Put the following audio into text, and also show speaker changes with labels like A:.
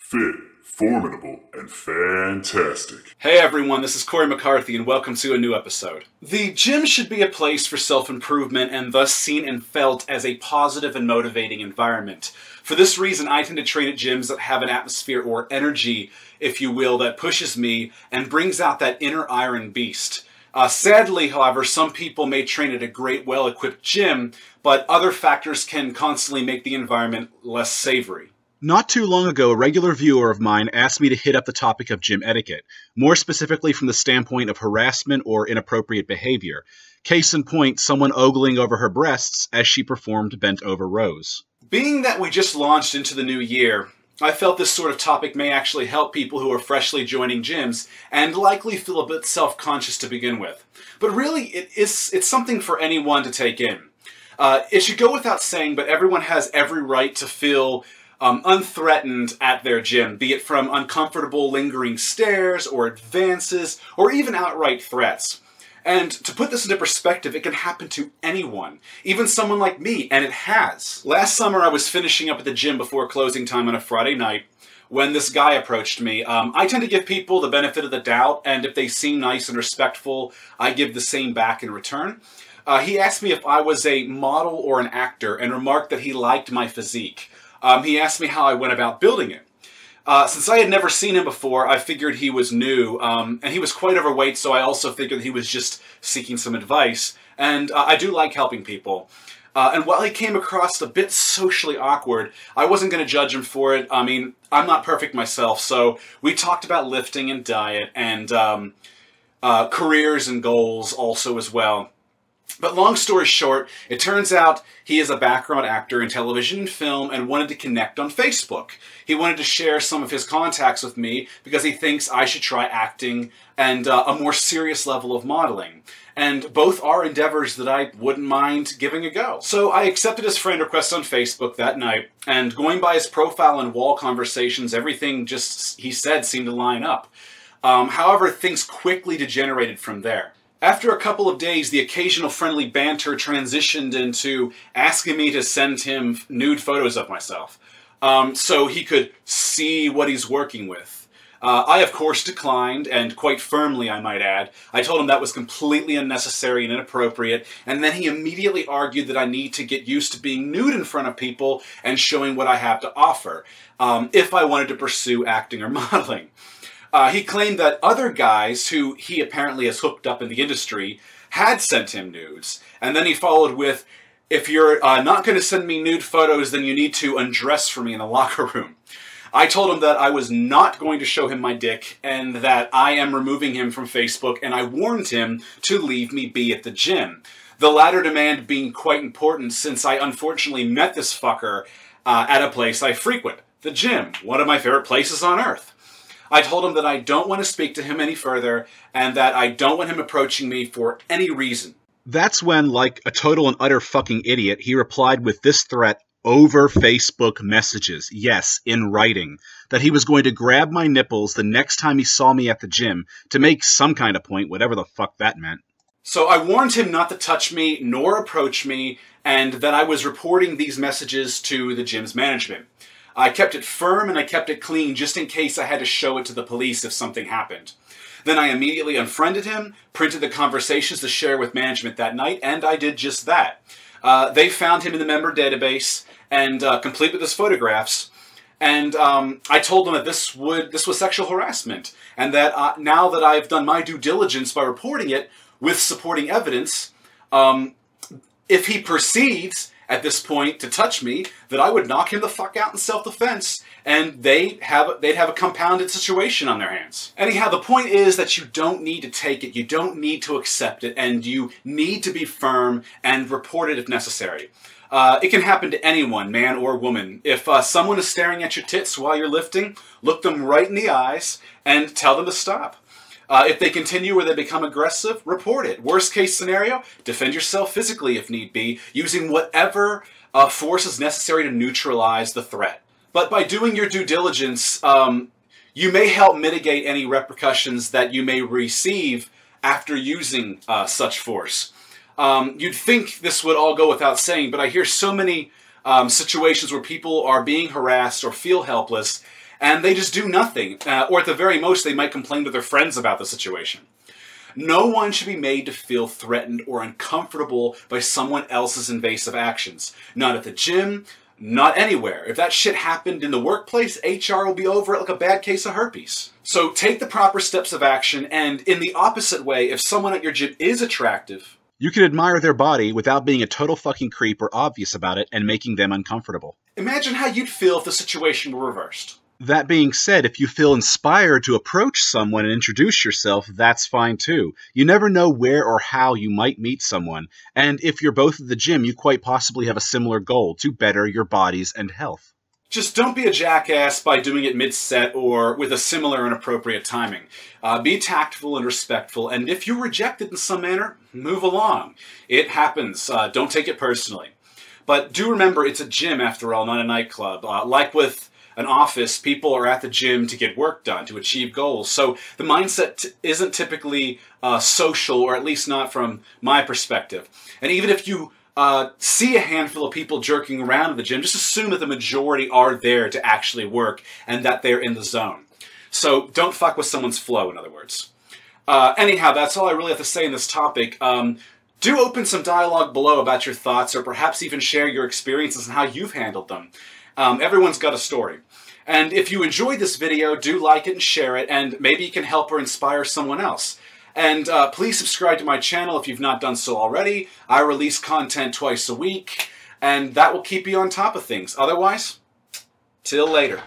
A: fit, formidable, and fantastic.
B: Hey everyone, this is Cory McCarthy and welcome to a new episode. The gym should be a place for self-improvement and thus seen and felt as a positive and motivating environment. For this reason, I tend to train at gyms that have an atmosphere or energy, if you will, that pushes me and brings out that inner iron beast. Sadly, however, some people may train at a great, well-equipped gym, but other factors can constantly make the environment less savory.
C: Not too long ago, a regular viewer of mine asked me to hit up the topic of gym etiquette, more specifically from the standpoint of harassment or inappropriate behavior. Case in point, someone ogling over her breasts as she performed bent-over rows.
B: Being that we just launched into the new year, I felt this sort of topic may actually help people who are freshly joining gyms and likely feel a bit self-conscious to begin with. But really, it's something for anyone to take in. It should go without saying, but everyone has every right to feel unthreatened at their gym, be it from uncomfortable lingering stares or advances or even outright threats. And to put this into perspective, it can happen to anyone, even someone like me, and it has. Last summer I was finishing up at the gym before closing time on a Friday night when this guy approached me. I tend to give people the benefit of the doubt, and if they seem nice and respectful, I give the same back in return. He asked me if I was a model or an actor and remarked that he liked my physique. He asked me how I went about building it. Since I had never seen him before, I figured he was new, and he was quite overweight, so I also figured he was just seeking some advice. And I do like helping people. And while he came across a bit socially awkward, I wasn't going to judge him for it. I mean, I'm not perfect myself, so we talked about lifting and diet and careers and goals also as well. But long story short, it turns out he is a background actor in television and film and wanted to connect on Facebook. He wanted to share some of his contacts with me because he thinks I should try acting and a more serious level of modeling. And both are endeavors that I wouldn't mind giving a go. So I accepted his friend request on Facebook that night, and going by his profile and wall conversations, everything he said seemed to line up. However, things quickly degenerated from there. After a couple of days, the occasional friendly banter transitioned into asking me to send him nude photos of myself, so he could see what he's working with. I, of course, declined, and quite firmly, I might add. I told him that was completely unnecessary and inappropriate, and then he immediately argued that I need to get used to being nude in front of people and showing what I have to offer, if I wanted to pursue acting or modeling. He claimed that other guys who he apparently has hooked up in the industry had sent him nudes. And then he followed with, if you're not going to send me nude photos, then you need to undress for me in the locker room. I told him that I was not going to show him my dick and that I am removing him from Facebook, and I warned him to leave me be at the gym. The latter demand being quite important since I unfortunately met this fucker at a place I frequent, the gym, one of my favorite places on earth. I told him that I don't want to speak to him any further and that I don't want him approaching me for any reason.
C: That's when, like a total and utter fucking idiot, he replied with this threat over Facebook messages, yes, in writing, that he was going to grab my nipples the next time he saw me at the gym to make some kind of point, whatever the fuck that meant.
B: So I warned him not to touch me nor approach me, and that I was reporting these messages to the gym's management. I kept it firm and I kept it clean just in case I had to show it to the police if something happened. Then I immediately unfriended him, printed the conversations to share with management that night, and I did just that. They found him in the member database, and complete with his photographs. And I told them that this was sexual harassment, and that now that I've done my due diligence by reporting it with supporting evidence, if he proceeds at this point to touch me, that I would knock him the fuck out in self-defense, and they'd have a compounded situation on their hands. Anyhow, the point is that you don't need to take it, you don't need to accept it, and you need to be firm and report it if necessary. It can happen to anyone, man or woman. If someone is staring at your tits while you're lifting, look them right in the eyes and tell them to stop. If they continue or they become aggressive, report it. Worst case scenario, defend yourself physically if need be, using whatever force is necessary to neutralize the threat. But by doing your due diligence, you may help mitigate any repercussions that you may receive after using such force. You'd think this would all go without saying, but I hear so many situations where people are being harassed or feel helpless, and they just do nothing, or at the very most, they might complain to their friends about the situation. No one should be made to feel threatened or uncomfortable by someone else's invasive actions. Not at the gym, not anywhere. If that shit happened in the workplace, HR will be over it like a bad case of herpes. So take the proper steps of action, and in the opposite way, if someone at your gym is attractive,
C: you can admire their body without being a total fucking creep or obvious about it and making them uncomfortable.
B: Imagine how you'd feel if the situation were reversed.
C: That being said, if you feel inspired to approach someone and introduce yourself, that's fine too. You never know where or how you might meet someone, and if you're both at the gym, you quite possibly have a similar goal, to better your bodies and health.
B: Just don't be a jackass by doing it mid-set or with a similar and appropriate timing. Be tactful and respectful, and if you're rejected in some manner, move along. It happens. Don't take it personally. But do remember, it's a gym after all, not a nightclub. Like with an office, people are at the gym to get work done, to achieve goals. So the mindset isn't typically social, or at least not from my perspective. And even if you see a handful of people jerking around at the gym, just assume that the majority are there to actually work and that they're in the zone. So don't fuck with someone's flow, in other words. Anyhow, that's all I really have to say in this topic. Do open some dialogue below about your thoughts, or perhaps even share your experiences and how you've handled them. Everyone's got a story. And if you enjoyed this video, do like it and share it, and maybe you can help or inspire someone else. And please subscribe to my channel if you've not done so already. I release content twice a week, and that will keep you on top of things. Otherwise, till later.